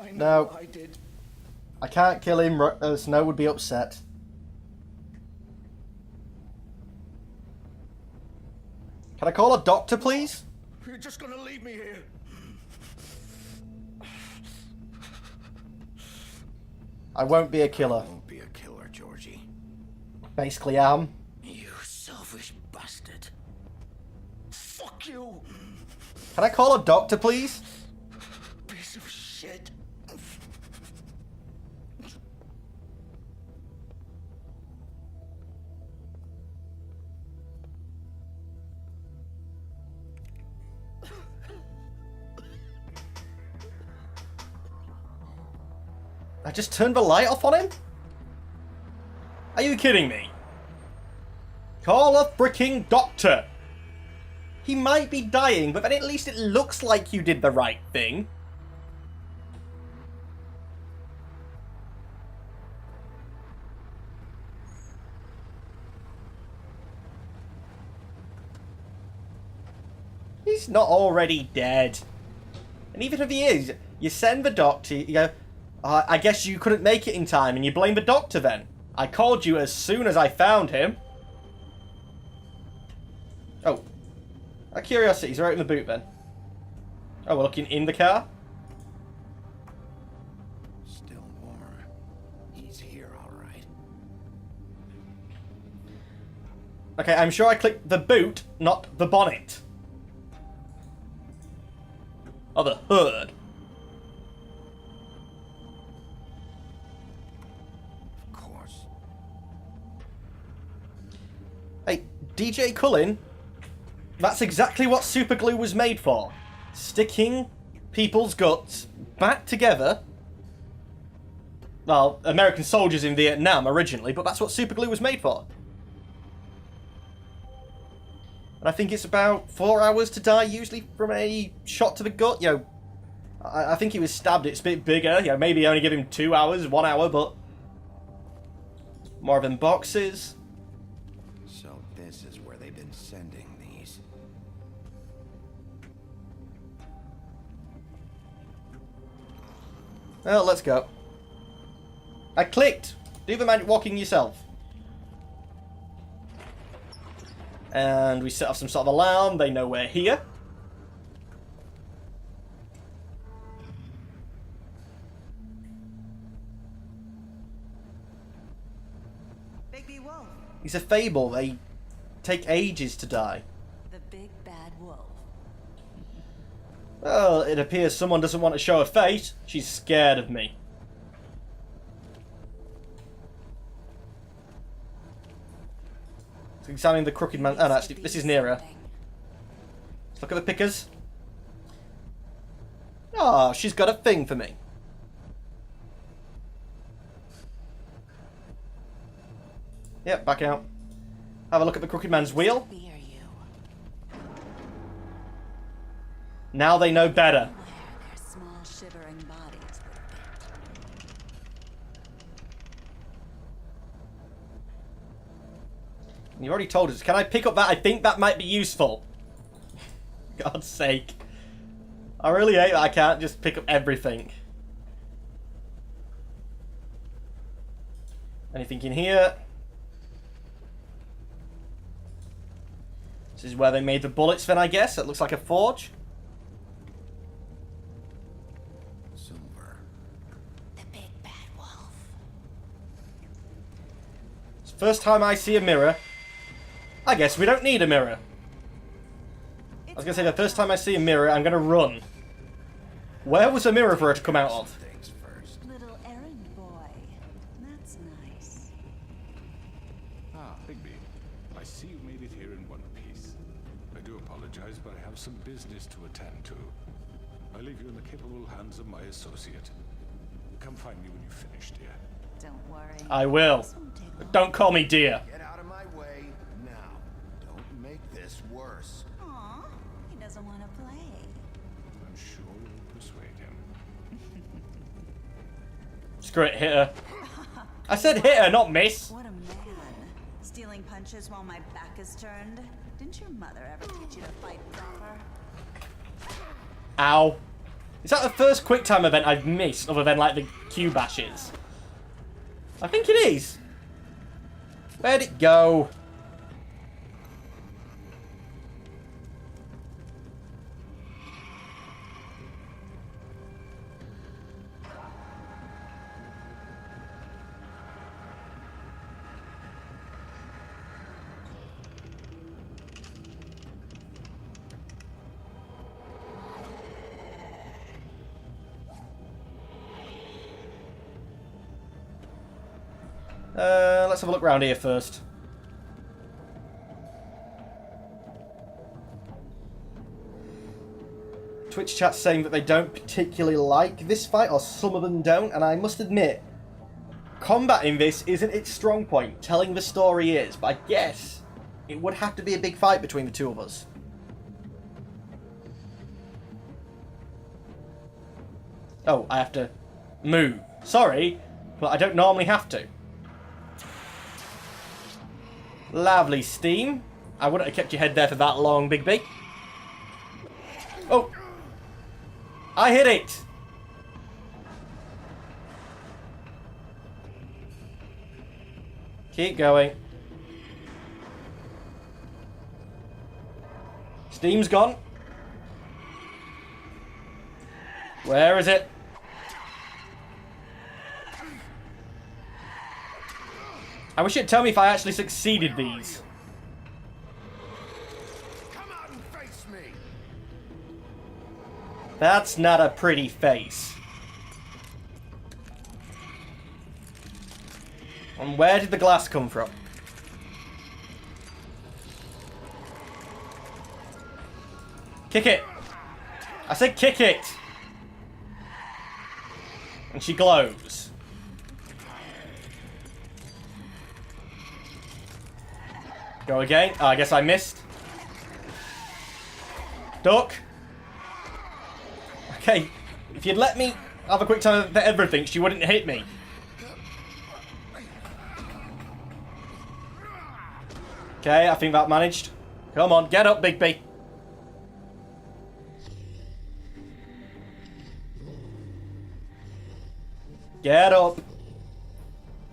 I know No. I did. I can't kill him. Snow would be upset. Can I call a doctor, please? You're just gonna leave me here. I won't be a killer. Won't be a killer, Georgie. Basically am. You selfish bastard. Fuck you. Can I call a doctor, please? Piece of shit. I just turned the light off on him? Are you kidding me? Call a freaking doctor! He might be dying, but then at least it looks like you did the right thing. He's not already dead. And even if he is, you send the doctor, you go, I guess you couldn't make it in time, and you blame the doctor then. I called you as soon as I found him. Oh. Out of curiosity, he's right in the boot then. Oh, we're looking in the car? Still warm. He's here, alright. Okay, I'm sure I clicked the boot, not the bonnet. Oh, the hood. Of course. Hey, DJ Cullen, that's exactly what super glue was made for. Sticking people's guts back together. Well, American soldiers in Vietnam originally, but that's what super glue was made for. And I think it's about 4 hours to die, usually from a shot to the gut. You know, I think he was stabbed. It's a bit bigger. You know, maybe only give him 2 hours, 1 hour, but more of them boxes. So this is where they've been sending these. Well, let's go. I clicked. Do the magic walking yourself. And we set off some sort of alarm. They know we're here. Bigby Wolf, He's a fable. They take ages to die. the big bad wolf. Well, it appears someone doesn't want to show her face. She's scared of me. Let's examine the crooked man. Oh, no, actually, this is nearer. Let's look at the pickers. Oh, she's got a thing for me. Yep, back out. Have a look at the crooked man's wheel. Be are you? Now they know better. Where their small shivering bodies would fit. You already told us. Can I pick up that? I think that might be useful. God's sake. I really hate that I can't just pick up everything. Anything in here? This is where they made the bullets then, I guess. It looks like a forge. Silver. The big bad wolf. It's the first time I see a mirror. I guess we don't need a mirror. I was going to say, the first time I see a mirror, I'm going to run. Where was a mirror for her to come out of? Things first. Little errand boy. That's nice. Ah, Bigby. I see you made it here in one piece. I do apologize, but I have some business to attend to. I leave you in the capable hands of my associate. Come find me when you've finished, dear. Don't worry. I will. This won't take long. Don't call me dear. Get out of my way now. Don't make this worse. Aw, he doesn't want to play. I'm sure you'll persuade him. Screw it, hit her. I said hit her, not miss. What a man. Stealing punches while my back is turned. Didn't your mother ever teach you to fight proper? Ow. Is that the first QuickTime event I've missed, other than, like, the Q bashes? I think it is. Where'd it go? Let's have a look around here first. Twitch chat saying that they don't particularly like this fight, or some of them don't, and I must admit, combat in this isn't its strong point. Telling the story is, but I guess it would have to be a big fight between the two of us. Oh, I have to move. Sorry, but I don't normally have to. Lovely steam. I wouldn't have kept your head there for that long, Big B. Oh! I hit it! Keep going. Steam's gone. Where is it? I wish it'd tell me if I actually succeeded these. Come out and face me. That's not a pretty face. And where did the glass come from? Kick it! I said kick it! And she glows. Go again. Oh, I guess I missed. Duck. Okay, if you'd let me have a quick time for everything, she wouldn't hit me. Okay, I think that managed. Come on, get up, Big B. Get up.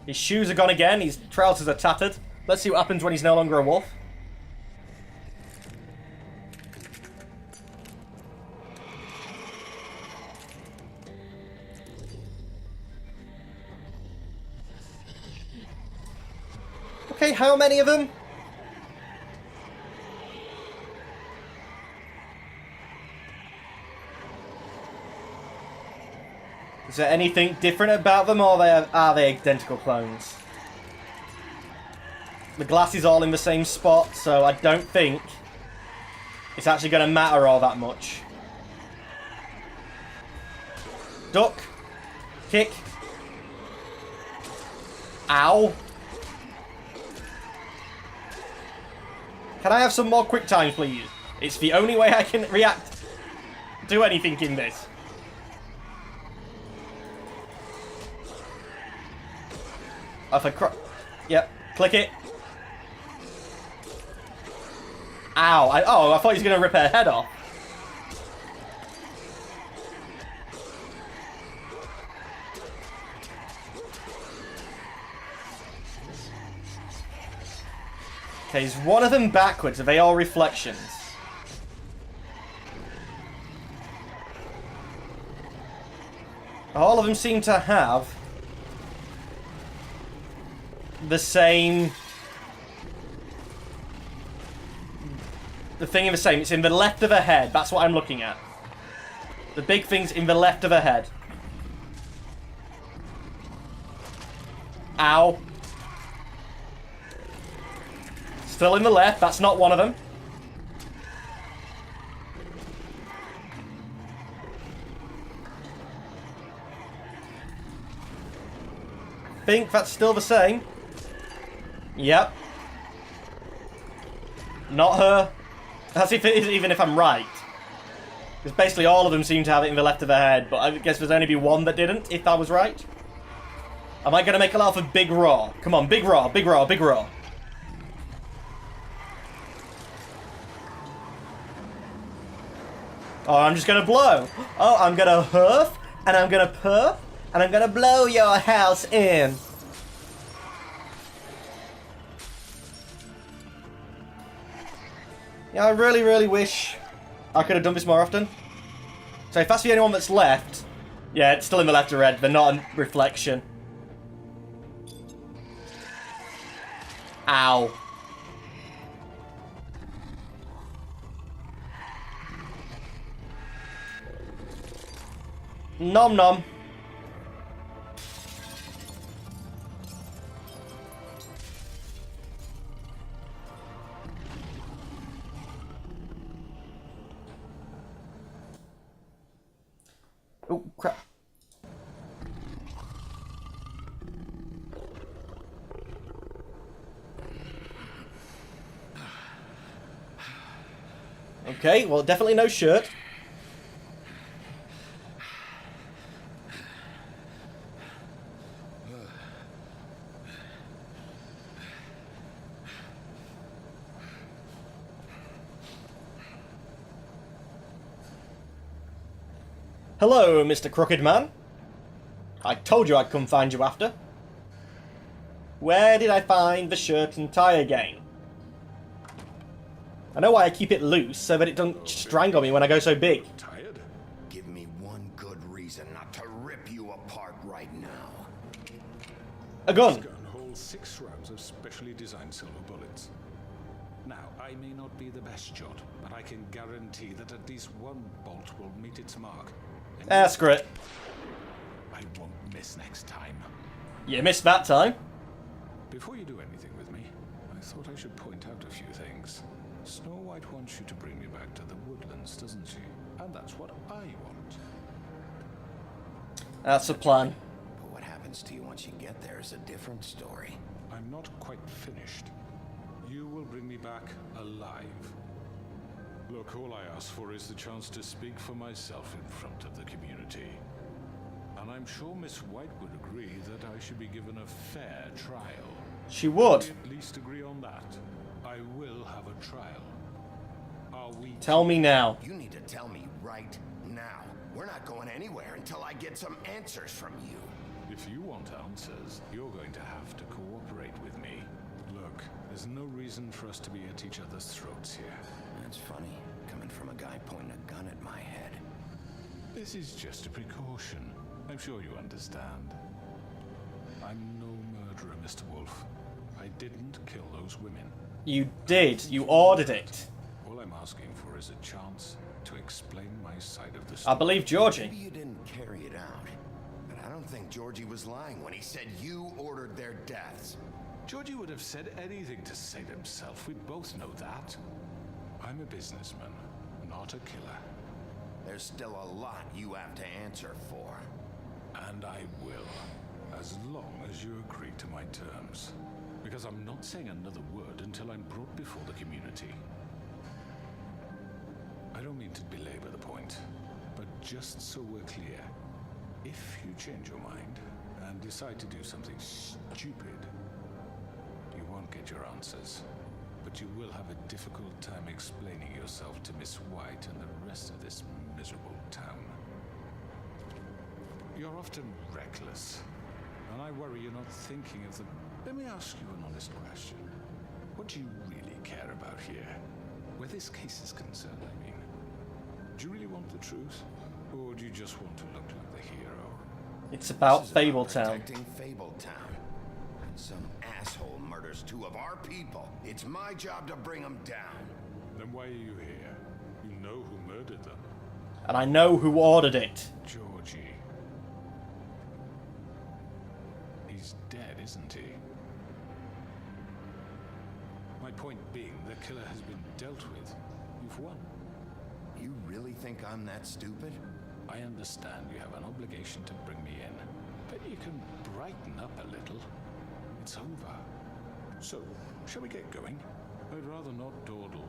His shoes are gone again, his trousers are tattered. Let's see what happens when he's no longer a wolf. Okay, how many of them? Is there anything different about them, or are they identical clones? The glass is all in the same spot, so I don't think it's actually going to matter all that much. Duck. Kick. Ow. Can I have some more quick time, please? It's the only way I can react to anything in this. If I yep, click it. Ow. I thought he was going to rip her head off. Okay, is one of them backwards? Are they all reflections? All of them seem to have the same... The thing is the same. It's in the left of her head. That's what I'm looking at. The big thing's in the left of her head. Ow. Still in the left. That's not one of them. I think that's still the same. Yep. Not her. That's if it is, even if I'm right. Because basically all of them seem to have it in the left of their head, but I guess there's only be one that didn't, if that was right. Am I going to make a laugh of Big Raw? Come on, Big Raw, Big Raw, Big Raw. Oh, I'm just gonna blow. Oh, I'm gonna huff, and I'm gonna puff, and I'm gonna blow your house in. Yeah, I really, really wish I could have done this more often. So if that's the only one that's left, yeah, it's still in the left of red, but not a reflection. Ow. Nom nom. Oh, crap. Okay, well, definitely no shirt. Hello, Mr. Crooked Man. I told you I'd come find you after. Where did I find the shirt and tie again? I know why I keep it loose, so that it doesn't strangle me when I go so big. Tired? Give me one good reason not to rip you apart right now. A gun. This gun holds 6 rounds of specially designed silver bullets. Now, I may not be the best shot, but I can guarantee that at least one bolt will meet its mark. And Screw it. I won't miss next time. You missed that time. Before you do anything with me, I thought I should point out a few things. Snow White wants you to bring me back to the woodlands, doesn't she? And that's what I want. That's the plan. But what happens to you once you get there is a different story. I'm not quite finished. You will bring me back alive. Look, all I ask for is the chance to speak for myself in front of the community. And I'm sure Miss White would agree that I should be given a fair trial. She would. Can we at least agree on that? I will have a trial. Are we... Tell me now. You need to tell me right now. We're not going anywhere until I get some answers from you. If you want answers, you're going to have to cooperate with me. Look, there's no reason for us to be at each other's throats here. That's funny, coming from a guy pointing a gun at my head. This is just a precaution. I'm sure you understand. I'm no murderer, Mr. Wolf. I didn't kill those women. You did. You ordered it. All I'm asking for is a chance to explain my side of the story. I believe Georgie. Maybe you didn't carry it out. But I don't think Georgie was lying when he said you ordered their deaths. Georgie would have said anything to save himself. We both know that. I'm a businessman, not a killer. There's still a lot you have to answer for. And I will, as long as you agree to my terms. Because I'm not saying another word until I'm brought before the community. I don't mean to belabor the point, but just so we're clear, if you change your mind and decide to do something stupid, you won't get your answers. But you will have a difficult time explaining yourself to Miss White and the rest of this miserable town. You're often reckless, and I worry you're not thinking of the... Let me ask you an honest question. What do you really care about here? Where this case is concerned, I mean. Do you really want the truth? Or do you just want to look like the hero? It's about This is about Fabletown. protecting Fabletown. And some asshole murders 2 of our people. It's my job to bring them down. Then why are you here? You know who murdered them. And I know who ordered it. Georgie. He's dead, isn't he? My point being, the killer has been dealt with. You've won. You really think I'm that stupid? I understand you have an obligation to bring me in, but you can brighten up a little. It's over. So, shall we get going? I'd rather not dawdle.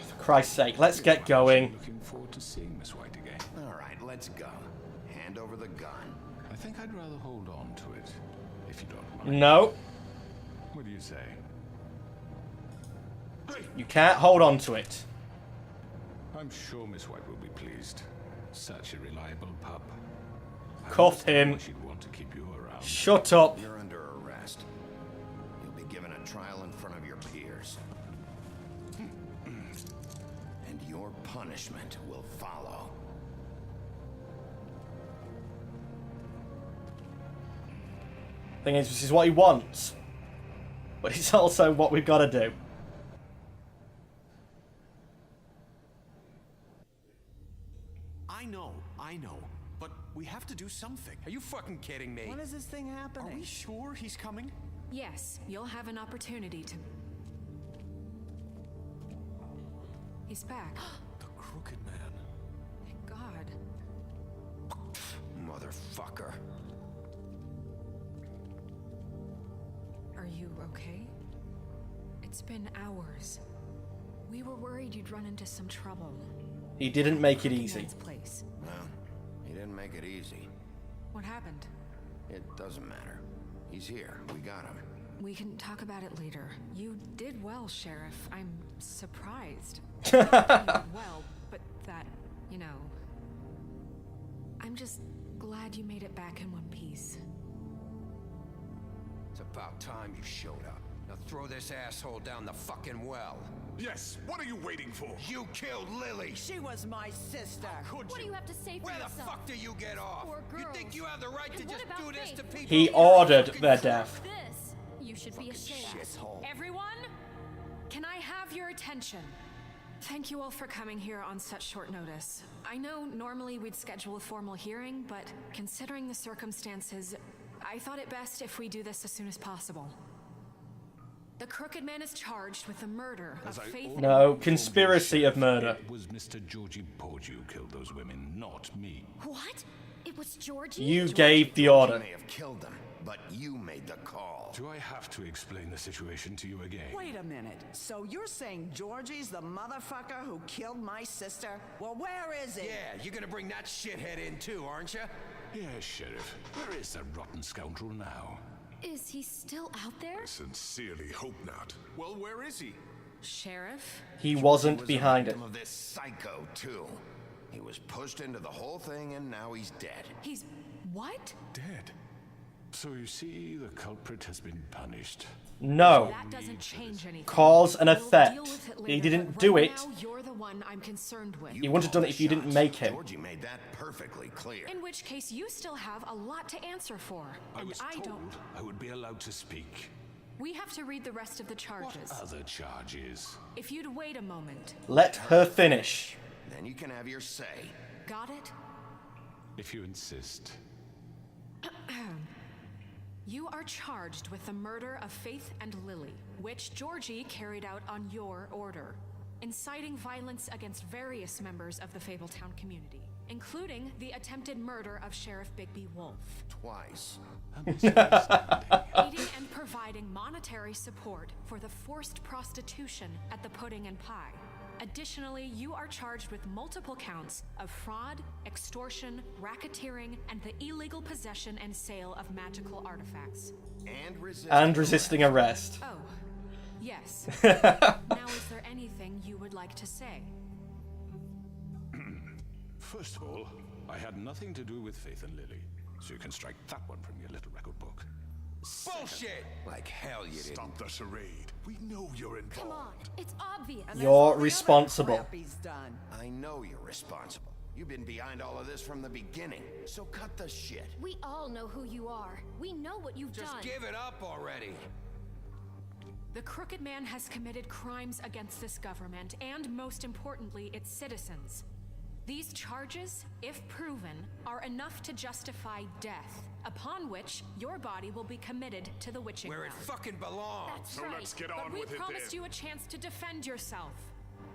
For Christ's sake, let's get going. Looking forward to seeing Miss White again. All right, let's go. Hand over the gun. I think I'd rather hold on to it, if you don't mind. No, What do you say? you can't hold on to it. I'm sure Miss White will be pleased. Such a reliable pup. Cuff him. She'd want to keep you around. Shut up. You're under arrest. You'll be given a trial in front of your peers. And your punishment will follow. Thing is, this is what he wants. But it's also what we've got to do. I know. But we have to do something. Are you fucking kidding me? When is this thing happening? Are we sure he's coming? Yes, you'll have an opportunity to... He's back. The Crooked Man. Thank God. Motherfucker. Are you okay? It's been hours. We were worried you'd run into some trouble. He didn't make it easy. Man's place. Well, he didn't make it easy. What happened? It doesn't matter. He's here. We got him. We can talk about it later. You did well, Sheriff. I'm surprised. You did well, but that, you know... I'm just glad you made it back in one piece. It's about time you showed up. Now throw this asshole down the fucking well. Yes, what are you waiting for? You killed Lily! She was my sister. Could What do you have to say for Where the yourself? fuck do you get off? Poor You girls. think you have the right to And what just about do this Faith? to people? He ordered their death. This, you should be ashamed. Shithole. Everyone, can I have your attention? Thank you all for coming here on such short notice. I know normally we'd schedule a formal hearing, but considering the circumstances, I thought it best if we do this as soon as possible. The Crooked Man is charged with the murder of Faith. No, conspiracy of murder. It was Mr. Georgie Porge who killed those women, not me. What? It was Georgie? You gave the order. You may have killed them, but you made the call. Do I have to explain the situation to you again? Wait a minute. So you're saying Georgie's the motherfucker who killed my sister? Well, where is he? Yeah, you're gonna bring that shithead in too, aren't you? Yes, Sheriff. Where is that rotten scoundrel now? Is he still out there? Sincerely hope not. Well, where is he? Sheriff? He wasn't Was a behind it. victim of this psycho, too. He was pushed into the whole thing, and now he's dead. He's... what? Dead. So you see, the culprit has been punished. No. That doesn't change anything. Cause and We'll effect. deal with it He later, didn't but do right it. Now, you're the one I'm concerned with. He wouldn't have done it if you didn't make him. Georgie made that perfectly clear. In which case, you still have a lot to answer for. I And was I told don't... I would be allowed to speak. We have to read the rest of the What charges. other charges? If you'd wait a moment. Let her finish. Then you can have your say. Got it? If you insist. You are charged with the murder of Faith and Lily, which Georgie carried out on your order, inciting violence against various members of the Fabletown community, including the attempted murder of Sheriff Bigby Wolf, Twice. aiding and providing monetary support for the forced prostitution at the Pudding and Pie. Additionally, you are charged with multiple counts of fraud, extortion, racketeering, and the illegal possession and sale of magical artifacts. And Resisting arrest. Oh, yes. Now, is there anything you would like to say? First of all, I had nothing to do with Faith and Lily, so you can strike that one from your little record book. Bullshit! Like hell you didn't. Stop the charade. We know you're involved. Come on, it's obvious. And there's You're all the other responsible. crap he's done. I know you're responsible. You've been behind all of this from the beginning, so cut the shit. We all know who you are. We know what you've Just done. give it up already. The Crooked Man has committed crimes against this government and, most importantly, its citizens. These charges, if proven, are enough to justify death, upon which your body will be committed to the witching Where it ground. fucking belongs. That's right. But we promised you a chance to defend yourself,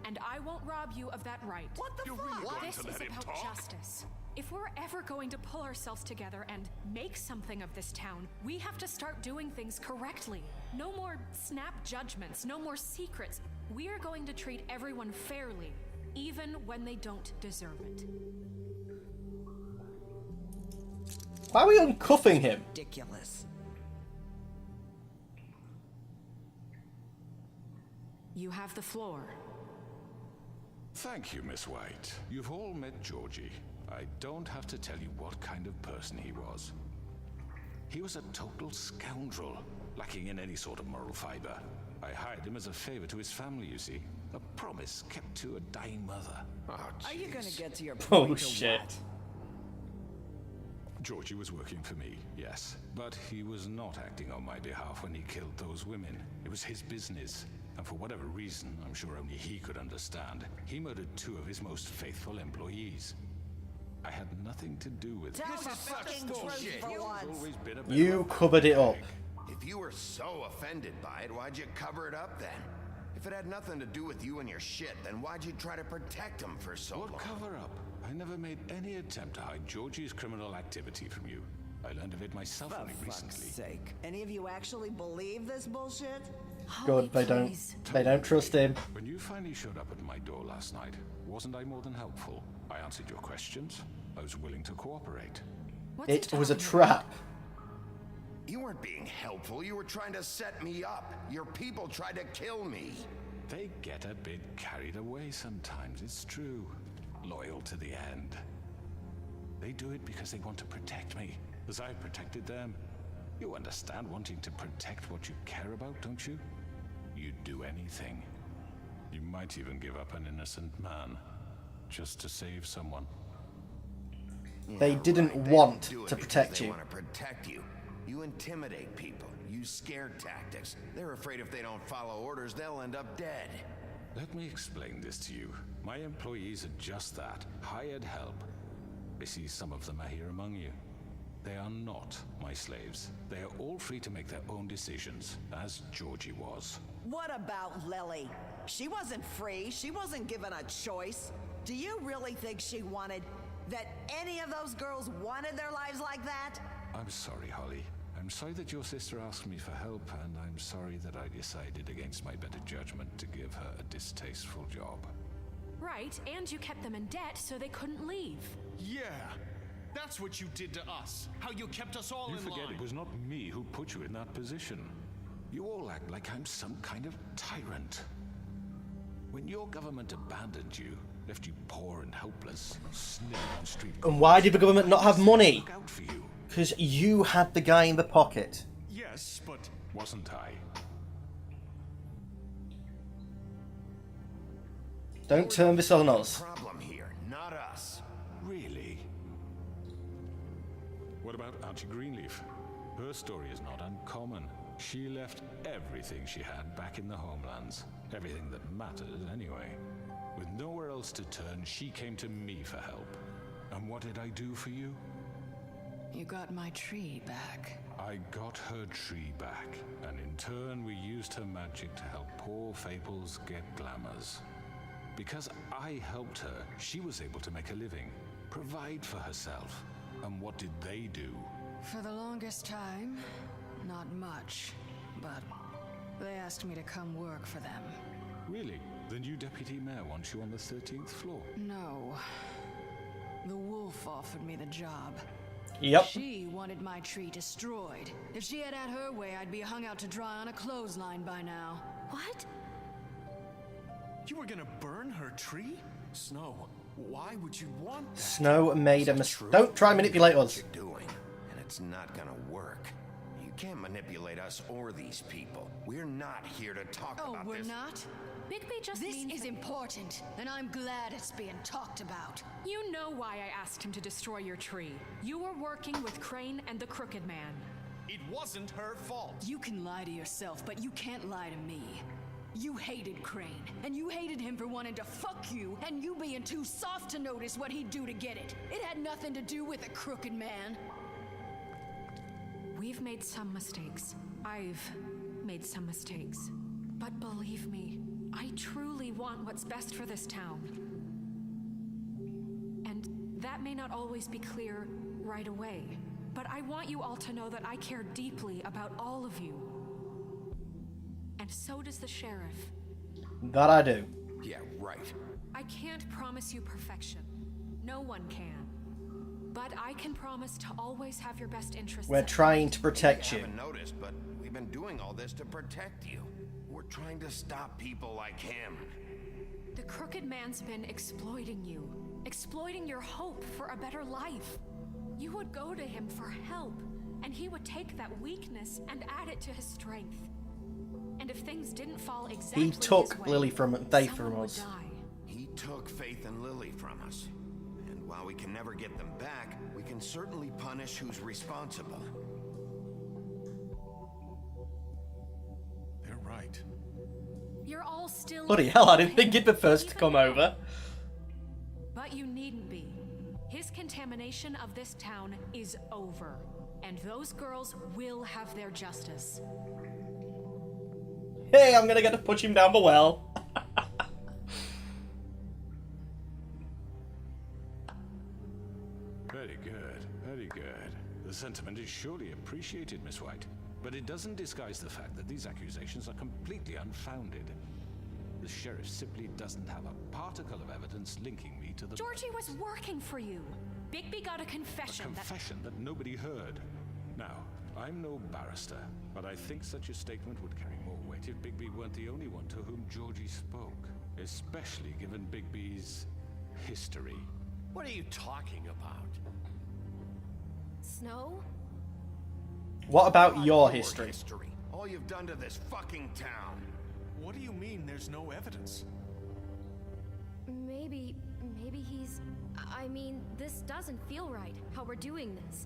and I won't rob you of that right. What the fuck? This is about justice. If we're ever going to pull ourselves together and make something of this town, we have to start doing things correctly. No more snap judgments, no more secrets. We are going to treat everyone fairly, even when they don't deserve it. Why are we uncuffing him? Ridiculous. You have the floor. Thank you, Miss White. You've all met Georgie. I don't have to tell you what kind of person he was. He was a total scoundrel, lacking in any sort of moral fiber. I hired him as a favor to his family, you see. A promise kept to a dying mother. Oh, Are you gonna get to your Oh, point or shit. what? Georgie was working for me, yes. But he was not acting on my behalf when he killed those women. It was his business. And for whatever reason, I'm sure only he could understand, he murdered 2 of his most faithful employees. I had nothing to do with Tell it. the fucking truth bullshit. for It's once. always been a bit You of a covered it up. If you were so offended by it, why'd you cover it up then? If it had nothing to do with you and your shit, then why'd you try to protect him for so What long? cover up? I never made any attempt to hide Georgie's criminal activity from you. I learned of it myself For only fuck's recently. sake. Any of you actually believe this bullshit? Good, they don't trust him. When you finally showed up at my door last night, wasn't I more than helpful? I answered your questions. I was willing to cooperate. What's he It was a talking trap. You weren't being helpful. You were trying to set me up. Your people tried to kill me. They get a bit carried away sometimes, it's true. Loyal to the end. They do it because they want to protect me, as I protected them. You understand wanting to protect what you care about, don't you? You'd do anything. You might even give up an innocent man, just to save someone. They Yeah, didn't right. They want don't do it to because protect they you. want to protect you. You intimidate people. Use scare tactics. They're afraid if they don't follow orders, they'll end up dead. Let me explain this to you. My employees are just that, hired help. I see some of them are here among you. They are not my slaves. They are all free to make their own decisions, as Georgie was. What about Lily? She wasn't free. She wasn't given a choice. Do you really think she wanted that any of those girls wanted their lives like that? I'm sorry, Holly. I'm sorry that your sister asked me for help, and I'm sorry that I decided against my better judgment to give her a distasteful job. Right, and you kept them in debt so they couldn't leave. Yeah. That's what you did to us. How you kept us all You in forget line. it was not me who put you in that position. You all act like I'm some kind of tyrant. When your government abandoned you, left you poor and helpless, sniffing on street And why did the government not have money? look out for you, Because you had the guy in the pocket. Yes, but wasn't I? Don't turn this on us. Problem here, not us. Really? What about Auntie Greenleaf? Her story is not uncommon. She left everything she had back in the homelands. Everything that mattered, anyway. With nowhere else to turn, she came to me for help. And what did I do for you? You got my tree back. I got her tree back, and in turn we used her magic to help poor Fables get glamours. Because I helped her, she was able to make a living, provide for herself. And what did they do? For the longest time, not much. But they asked me to come work for them. Really? The new deputy mayor wants you on the 13th floor? No. The wolf offered me the job. Yep. She wanted my tree destroyed. If she had her way, I'd be hung out to dry on a clothesline by now. What? you were gonna burn her tree? Snow, why would you want that? Snow made a mistake. Don't try and manipulate us. You're doing, and it's not gonna work. You can't manipulate us or these people. We're not here to talk Oh, about we're this. not? Bigby just This means is that- important, and I'm glad it's being talked about. You know why I asked him to destroy your tree. You were working with Crane and the Crooked Man. It wasn't her fault. You can lie to yourself, but you can't lie to me. You hated Crane, and you hated him for wanting to fuck you, and you being too soft to notice what he'd do to get it. It had nothing to do with the Crooked Man. We've made some mistakes. I've made some mistakes. But believe me, I truly want what's best for this town. And that may not always be clear right away. But I want you all to know that I care deeply about all of you. And so does the sheriff. That I do. Yeah, right. I can't promise you perfection. No one can. But I can promise to always have your best interests We're at trying to protect You you. haven't noticed, but we've been doing all this to protect you. We're trying to stop people like him. The crooked man's been exploiting you, exploiting your hope for a better life. You would go to him for help, and he would take that weakness and add it to his strength. And if things didn't fall exactly He took his way, Lily from someone from would us. die. He took Faith and Lily from us. And while we can never get them back, we can certainly punish who's responsible. They're right. You're all still. Bloody hell, I didn't think he'd be first to come over. But you needn't be. His contamination of this town is over, and those girls will have their justice. Hey, I'm gonna get to push him down the well. Very good, very good. The sentiment is surely appreciated, Miss White. But it doesn't disguise the fact that these accusations are completely unfounded. The sheriff simply doesn't have a particle of evidence linking me to the... Georgie was working for you. Bigby got a A confession confession that nobody heard. Now, I'm no barrister, but I think such a statement would carry more weight if Bigby weren't the only one to whom Georgie spoke. Especially given Bigby's history. What are you talking about? Snow? What about your Your history? All you've done to this fucking town. What do you mean there's no evidence? Maybe he's... I mean, this doesn't feel right, how we're doing this.